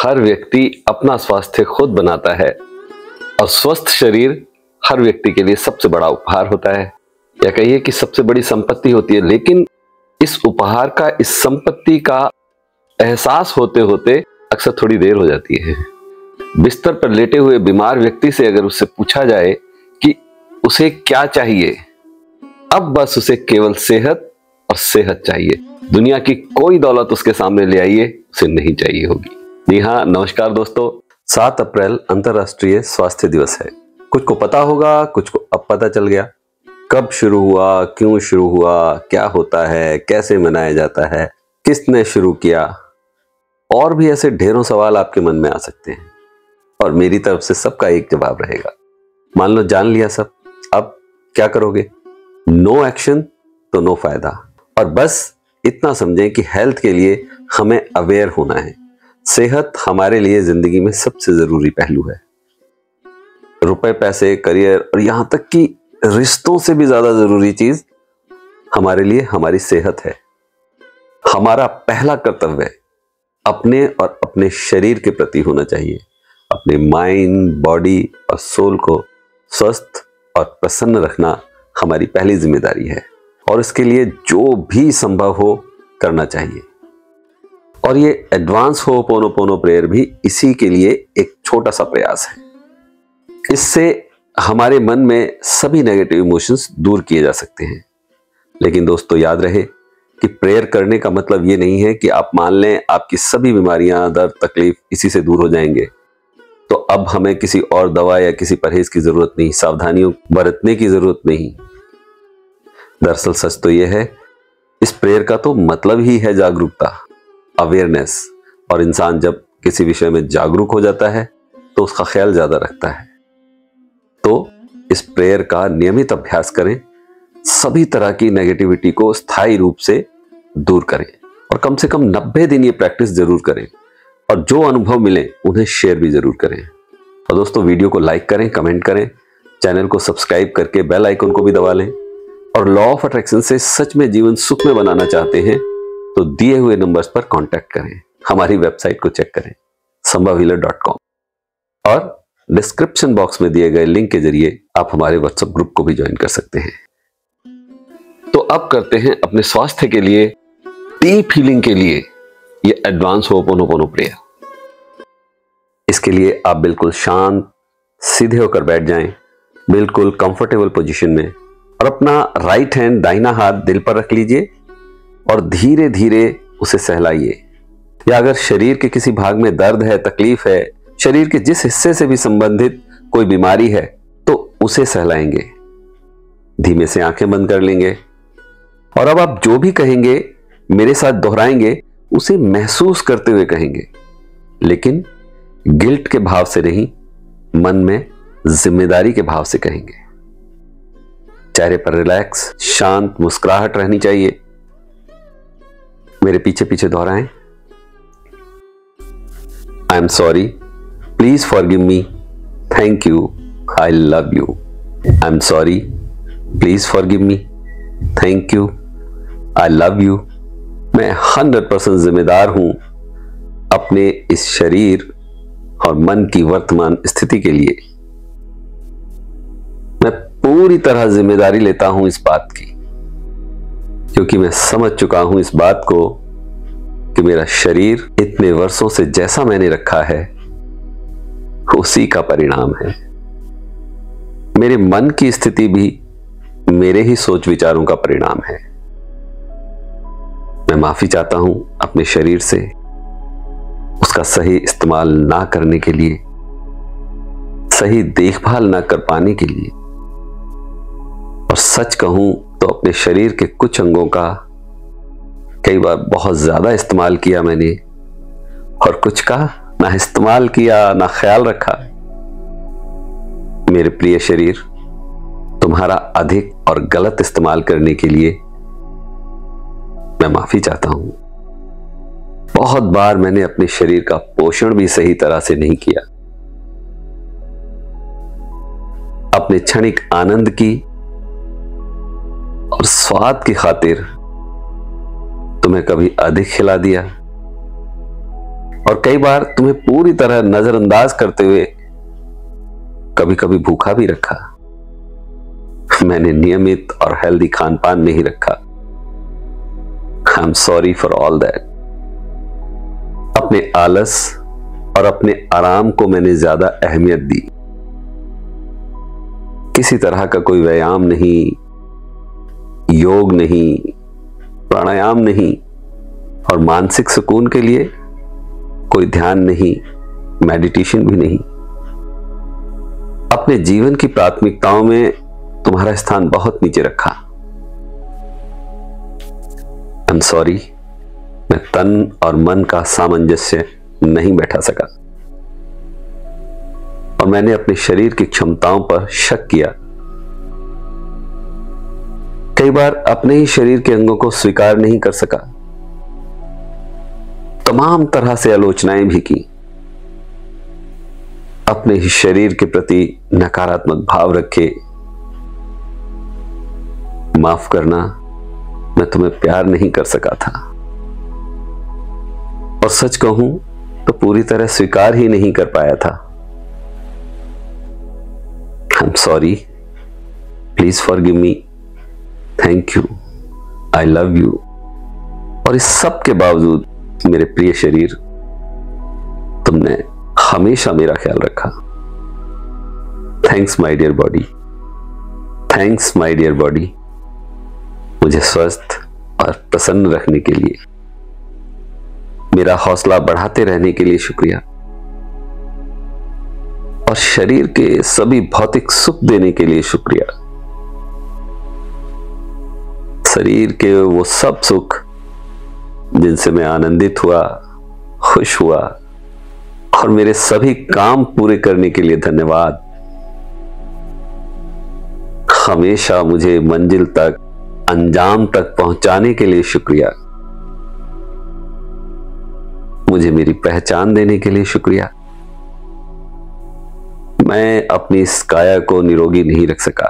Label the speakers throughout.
Speaker 1: हर व्यक्ति अपना स्वास्थ्य खुद बनाता है और स्वस्थ शरीर हर व्यक्ति के लिए सबसे बड़ा उपहार होता है, या कहिए कि सबसे बड़ी संपत्ति होती है। लेकिन इस उपहार का, इस संपत्ति का एहसास होते होते अक्सर थोड़ी देर हो जाती है। बिस्तर पर लेटे हुए बीमार व्यक्ति से अगर उससे पूछा जाए कि उसे क्या चाहिए, अब बस उसे केवल सेहत और सेहत चाहिए। दुनिया की कोई दौलत उसके सामने ले आइए, उसे नहीं चाहिए होगी। जी हाँ, नमस्कार दोस्तों। 7 अप्रैल अंतर्राष्ट्रीय स्वास्थ्य दिवस है। कुछ को पता होगा, कुछ को अब पता चल गया। कब शुरू हुआ, क्यों शुरू हुआ, क्या होता है, कैसे मनाया जाता है, किसने शुरू किया, और भी ऐसे ढेरों सवाल आपके मन में आ सकते हैं और मेरी तरफ से सबका एक जवाब रहेगा। मान लो जान लिया सब, अब क्या करोगे? नो एक्शन तो नो फायदा। और बस इतना समझें कि हेल्थ के लिए हमें अवेयर होना है। सेहत हमारे लिए जिंदगी में सबसे जरूरी पहलू है। रुपए, पैसे, करियर और यहां तक कि रिश्तों से भी ज्यादा जरूरी चीज हमारे लिए हमारी सेहत है। हमारा पहला कर्तव्य अपने और अपने शरीर के प्रति होना चाहिए। अपने माइंड, बॉडी और सोल को स्वस्थ और प्रसन्न रखना हमारी पहली जिम्मेदारी है और इसके लिए जो भी संभव हो करना चाहिए। और ये एडवांस होपोनोपोनो प्रेयर भी इसी के लिए एक छोटा सा प्रयास है। इससे हमारे मन में सभी नेगेटिव इमोशंस दूर किए जा सकते हैं। लेकिन दोस्तों याद रहे कि प्रेयर करने का मतलब ये नहीं है कि आप मान लें आपकी सभी बीमारियां, दर्द, तकलीफ इसी से दूर हो जाएंगे, तो अब हमें किसी और दवा या किसी परहेज की जरूरत नहीं, सावधानियों बरतने की जरूरत नहीं। दरअसल सच तो यह है, इस प्रेयर का तो मतलब ही है जागरूकता, अवेयरनेस। और इंसान जब किसी विषय में जागरूक हो जाता है तो उसका ख्याल ज्यादा रखता है। तो इस प्रेयर का नियमित अभ्यास करें, सभी तरह की नेगेटिविटी को स्थायी रूप से दूर करें और कम से कम 90 दिन ये प्रैक्टिस जरूर करें और जो अनुभव मिले उन्हें शेयर भी जरूर करें। और दोस्तों वीडियो को लाइक करें, कमेंट करें, चैनल को सब्सक्राइब करके बेल आइकन को भी दबा लें। और लॉ ऑफ अट्रैक्शन से सच में जीवन सुख में बनाना चाहते हैं तो दिए हुए नंबर्स पर कांटेक्ट करें, हमारी वेबसाइट को चेक करें sambhavhealer.com और डिस्क्रिप्शन बॉक्स में दिए गए लिंक के जरिए आप हमारे व्हाट्सएप ग्रुप को भी ज्वाइन कर सकते हैं। तो अब करते हैं अपने स्वास्थ्य के लिए, डीप हीलिंग के लिए ये एडवांस होपोनोपोनो प्रेयर। इसके लिए आप बिल्कुल शांत सीधे होकर बैठ जाएं, बिल्कुल कंफर्टेबल पोजीशन में, और अपना राइट हैंड, दाहिना हाथ दिल पर रख लीजिए और धीरे धीरे उसे सहलाइए। या अगर शरीर के किसी भाग में दर्द है, तकलीफ है, शरीर के जिस हिस्से से भी संबंधित कोई बीमारी है, तो उसे सहलाएंगे। धीमे से आंखें बंद कर लेंगे और अब आप जो भी कहेंगे मेरे साथ दोहराएंगे, उसे महसूस करते हुए कहेंगे, लेकिन गिल्ट के भाव से नहीं, मन में जिम्मेदारी के भाव से कहेंगे। चेहरे पर रिलैक्स, शांत मुस्कुराहट रहनी चाहिए। मेरे पीछे पीछे दोहराएं। I am sorry, please forgive me, thank you, I love you. I am sorry, please forgive me, thank you, I love you. मैं 100% जिम्मेदार हूं अपने इस शरीर और मन की वर्तमान स्थिति के लिए। मैं पूरी तरह जिम्मेदारी लेता हूं इस बात की, क्योंकि मैं समझ चुका हूं इस बात को कि मेरा शरीर इतने वर्षों से जैसा मैंने रखा है उसी का परिणाम है। मेरे मन की स्थिति भी मेरे ही सोच विचारों का परिणाम है। मैं माफी चाहता हूं अपने शरीर से उसका सही इस्तेमाल ना करने के लिए, सही देखभाल ना कर पाने के लिए। और सच कहूं तो अपने शरीर के कुछ अंगों का कई बार बहुत ज्यादा इस्तेमाल किया मैंने, और कुछ का ना इस्तेमाल किया, ना ख्याल रखा। मेरे प्रिय शरीर, तुम्हारा अधिक और गलत इस्तेमाल करने के लिए मैं माफी चाहता हूं। बहुत बार मैंने अपने शरीर का पोषण भी सही तरह से नहीं किया। अपने क्षणिक आनंद की और स्वाद की खातिर तुम्हें कभी अधिक खिला दिया, और कई बार तुम्हें पूरी तरह नजरअंदाज करते हुए कभी कभी भूखा भी रखा। मैंने नियमित और हेल्दी खान पान नहीं रखा। I am sorry for all that. अपने आलस और अपने आराम को मैंने ज्यादा अहमियत दी। किसी तरह का कोई व्यायाम नहीं, योग नहीं, प्राणायाम नहीं और मानसिक सुकून के लिए कोई ध्यान नहीं, मेडिटेशन भी नहीं। अपने जीवन की प्राथमिकताओं में तुम्हारा स्थान बहुत नीचे रखा। आई एम सॉरी, मैं तन और मन का सामंजस्य नहीं बैठा सका और मैंने अपने शरीर की क्षमताओं पर शक किया। कई बार अपने ही शरीर के अंगों को स्वीकार नहीं कर सका। तमाम तरह से आलोचनाएं भी की। अपने ही शरीर के प्रति नकारात्मक भाव रखे। माफ करना, मैं तुम्हें प्यार नहीं कर सका था और सच कहूं तो पूरी तरह स्वीकार ही नहीं कर पाया था। I am sorry, please forgive me, thank you, I love you. और इस सब के बावजूद मेरे प्रिय शरीर, तुमने हमेशा मेरा ख्याल रखा। Thanks my dear body, thanks my dear body, मुझे स्वस्थ और प्रसन्न रखने के लिए, मेरा हौसला बढ़ाते रहने के लिए शुक्रिया और शरीर के सभी भौतिक सुख देने के लिए शुक्रिया। शरीर के वो सब सुख जिनसे मैं आनंदित हुआ, खुश हुआ और मेरे सभी काम पूरे करने के लिए धन्यवाद। हमेशा मुझे मंजिल तक, अंजाम तक पहुंचाने के लिए शुक्रिया। मुझे मेरी पहचान देने के लिए शुक्रिया। मैं अपनी इस काया को निरोगी नहीं रख सका,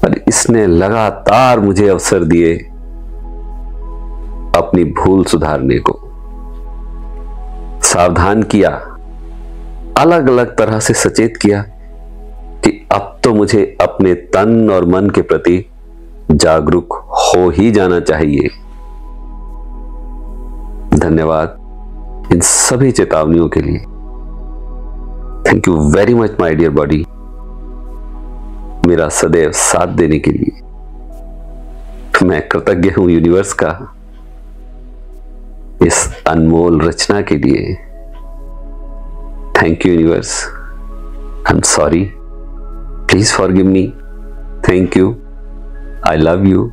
Speaker 1: पर इसने लगातार मुझे अवसर दिए अपनी भूल सुधारने को। सावधान किया, अलग अलग तरह से सचेत किया कि अब तो मुझे अपने तन और मन के प्रति जागरूक हो ही जाना चाहिए। धन्यवाद इन सभी चेतावनियों के लिए। Thank you very much my dear body, मेरा सदैव साथ देने के लिए। मैं कृतज्ञ हूं यूनिवर्स का इस अनमोल रचना के लिए। Thank you universe, I am sorry, please forgive me, thank you, I love you.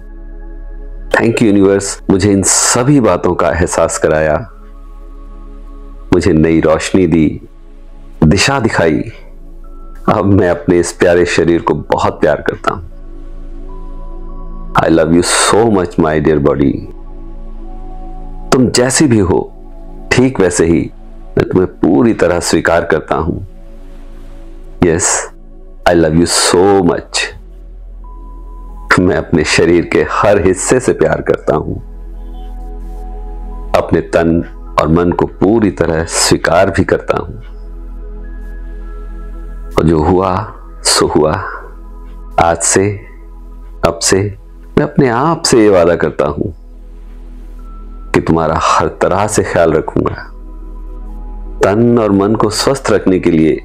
Speaker 1: Thank you universe, मुझे इन सभी बातों का एहसास कराया, मुझे नई रोशनी दी, दिशा दिखाई। अब मैं अपने इस प्यारे शरीर को बहुत प्यार करता हूं। I love you so much my dear body. तुम जैसी भी हो, ठीक वैसे ही मैं तुम्हें पूरी तरह स्वीकार करता हूं। Yes, I love you so much. मैं अपने शरीर के हर हिस्से से प्यार करता हूं। अपने तन और मन को पूरी तरह स्वीकार भी करता हूं। और जो हुआ सो हुआ। आज से, अब से मैं अपने आप से ये वादा करता हूं कि तुम्हारा हर तरह से ख्याल रखूंगा। तन और मन को स्वस्थ रखने के लिए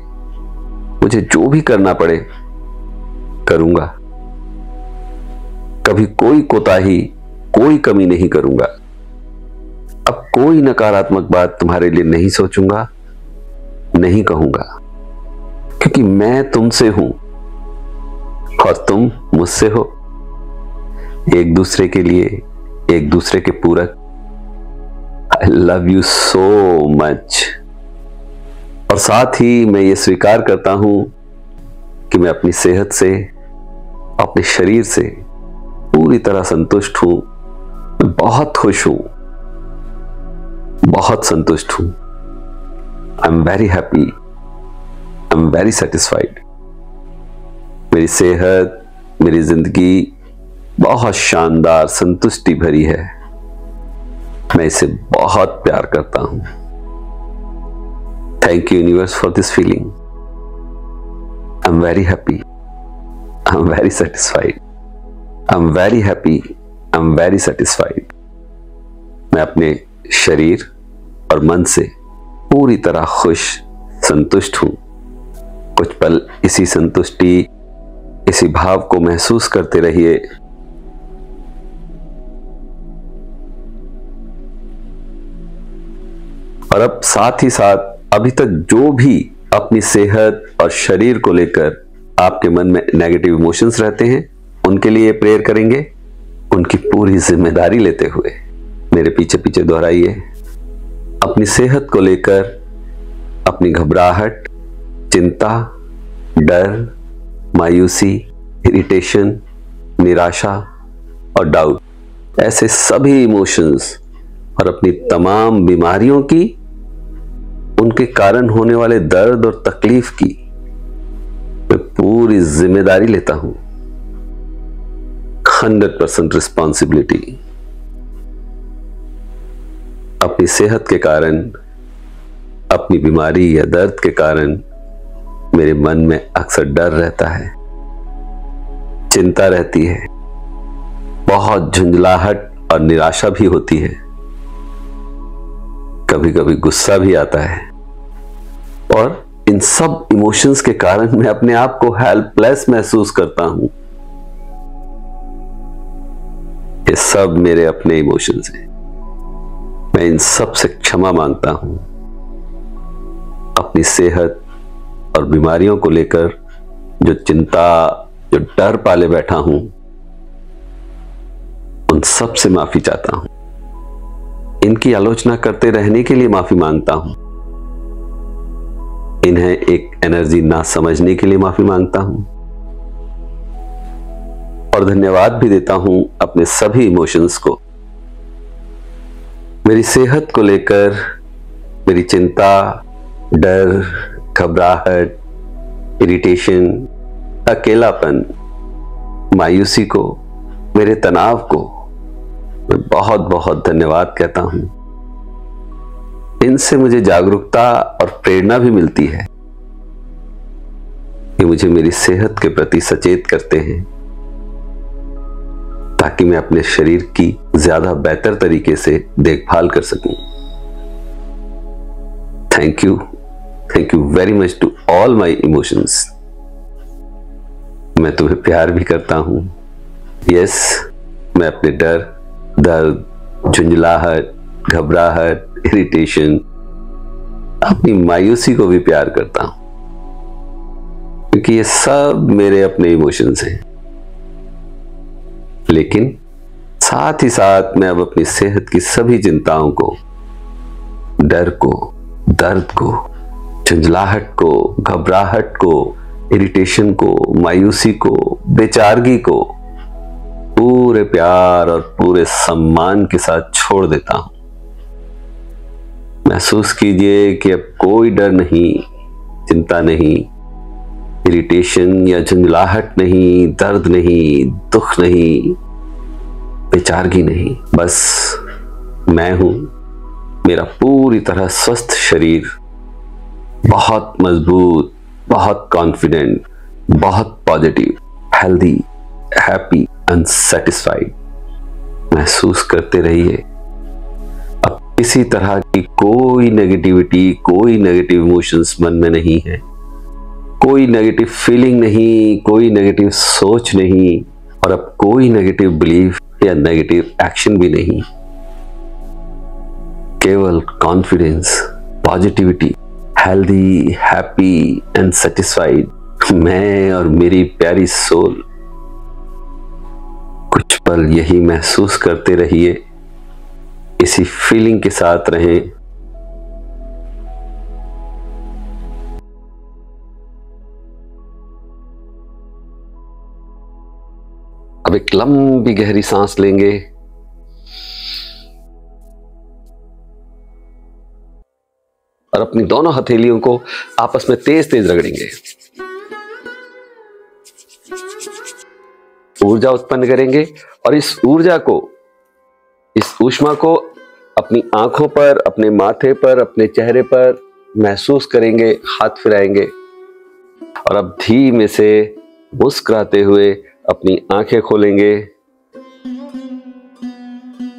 Speaker 1: मुझे जो भी करना पड़े करूंगा। कभी कोई कोताही, कोई कमी नहीं करूंगा। अब कोई नकारात्मक बात तुम्हारे लिए नहीं सोचूंगा, नहीं कहूंगा, क्योंकि मैं तुमसे हूं और तुम मुझसे हो। एक दूसरे के लिए, एक दूसरे के पूरक। आई लव यू सो मच। और साथ ही मैं ये स्वीकार करता हूं कि मैं अपनी सेहत से, अपने शरीर से पूरी तरह संतुष्ट हूं। मैं बहुत खुश हूं, बहुत संतुष्ट हूं। I am very happy, I am very satisfied. मेरी सेहत, मेरी जिंदगी बहुत शानदार, संतुष्टि भरी है। मैं इसे बहुत प्यार करता हूं। Thank you universe for this feeling. I am very happy, I am very satisfied, I am very happy, I am very satisfied. मैं अपने शरीर और मन से पूरी तरह खुश, संतुष्ट हूं। कुछ पल इसी संतुष्टि, इसी भाव को महसूस करते रहिए। और अब साथ ही साथ अभी तक जो भी अपनी सेहत और शरीर को लेकर आपके मन में नेगेटिव इमोशंस रहते हैं, उनके लिए प्रेयर करेंगे। उनकी पूरी जिम्मेदारी लेते हुए मेरे पीछे पीछे दोहराइए। अपनी सेहत को लेकर अपनी घबराहट, चिंता, डर, मायूसी, इरिटेशन, निराशा और डाउट, ऐसे सभी इमोशंस और अपनी तमाम बीमारियों की, उनके कारण होने वाले दर्द और तकलीफ की मैं पूरी जिम्मेदारी लेता हूं। 100% रिस्पॉन्सिबिलिटी। अपनी सेहत के कारण, अपनी बीमारी या दर्द के कारण मेरे मन में अक्सर डर रहता है, चिंता रहती है, बहुत झुंझलाहट और निराशा भी होती है, कभी कभी गुस्सा भी आता है। और इन सब इमोशंस के कारण मैं अपने आप को हेल्पलेस महसूस करता हूं। ये सब मेरे अपने इमोशंस हैं। मैं इन सब से क्षमा मांगता हूं। अपनी सेहत और बीमारियों को लेकर जो चिंता, जो डर पाले बैठा हूं, उन सब से माफी चाहता हूं। इनकी आलोचना करते रहने के लिए माफी मांगता हूं। इन्हें एक एनर्जी ना समझने के लिए माफी मांगता हूं। और धन्यवाद भी देता हूं अपने सभी इमोशंस को। मेरी सेहत को लेकर मेरी चिंता, डर, घबराहट, इरिटेशन, अकेलापन, मायूसी को, मेरे तनाव को मैं बहुत बहुत धन्यवाद कहता हूं। इनसे मुझे जागरूकता और प्रेरणा भी मिलती है। ये मुझे मेरी सेहत के प्रति सचेत करते हैं, ताकि मैं अपने शरीर की ज्यादा बेहतर तरीके से देखभाल कर सकूं। Thank you very much to all my emotions. मैं तुम्हें प्यार भी करता हूं। यस, मैं अपने डर, दर्द, झुंझलाहट, घबराहट, इरिटेशन, अपनी मायूसी को भी प्यार करता हूं, क्योंकि ये सब मेरे अपने इमोशंस हैं। लेकिन साथ ही साथ मैं अब अपनी सेहत की सभी चिंताओं को, डर को, दर्द को, झुंझलाहट को, घबराहट को, इरिटेशन को, मायूसी को, बेचारगी को पूरे प्यार और पूरे सम्मान के साथ छोड़ देता हूं। महसूस कीजिए कि अब कोई डर नहीं, चिंता नहीं, इरिटेशन या झुंझलाहट नहीं, दर्द नहीं, दुख नहीं, बेचारगी नहीं। बस मैं हूं, मेरा पूरी तरह स्वस्थ शरीर, बहुत मजबूत, बहुत कॉन्फिडेंट, बहुत positive, healthy, happy and satisfied महसूस करते रहिए। अब किसी तरह की कोई नेगेटिविटी, कोई नेगेटिव इमोशंस मन में नहीं है, कोई नेगेटिव फीलिंग नहीं, कोई नेगेटिव सोच नहीं, और अब कोई नेगेटिव बिलीफ या नेगेटिव एक्शन भी नहीं। केवल confidence, positivity, healthy, happy and satisfied मैं और मेरी प्यारी सोल। कुछ पल यही महसूस करते रहिए, इसी फीलिंग के साथ रहें। अब एक लंबी गहरी सांस लेंगे और अपनी दोनों हथेलियों को आपस में तेज तेज रगड़ेंगे। ऊर्जा उत्पन्न करेंगे और इस ऊर्जा को, इस ऊष्मा को अपनी आंखों पर, अपने माथे पर, अपने चेहरे पर महसूस करेंगे, हाथ फिराएंगे और अब धीमे से मुस्कुराते हुए अपनी आंखें खोलेंगे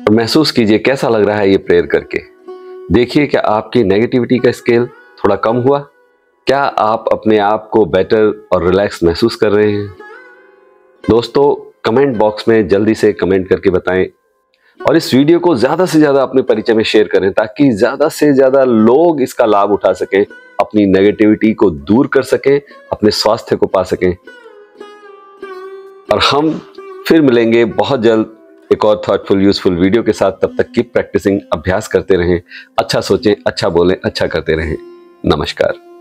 Speaker 1: और महसूस कीजिए कैसा लग रहा है ये प्रेयर करके। देखिए क्या आपकी नेगेटिविटी का स्केल थोड़ा कम हुआ? क्या आप अपने आप को बेटर और रिलैक्स महसूस कर रहे हैं? दोस्तों, कमेंट बॉक्स में जल्दी से कमेंट करके बताएं और इस वीडियो को ज्यादा से ज्यादा अपने परिचय में शेयर करें ताकि ज्यादा से ज्यादा लोग इसका लाभ उठा सकें, अपनी नेगेटिविटी को दूर कर सकें, अपने स्वास्थ्य को पा सकें। और हम फिर मिलेंगे बहुत जल्द एक और थॉटफुल यूजफुल वीडियो के साथ। तब तक कीप प्रैक्टिसिंग, अभ्यास करते रहें, अच्छा सोचें, अच्छा बोलें, अच्छा करते रहें। नमस्कार।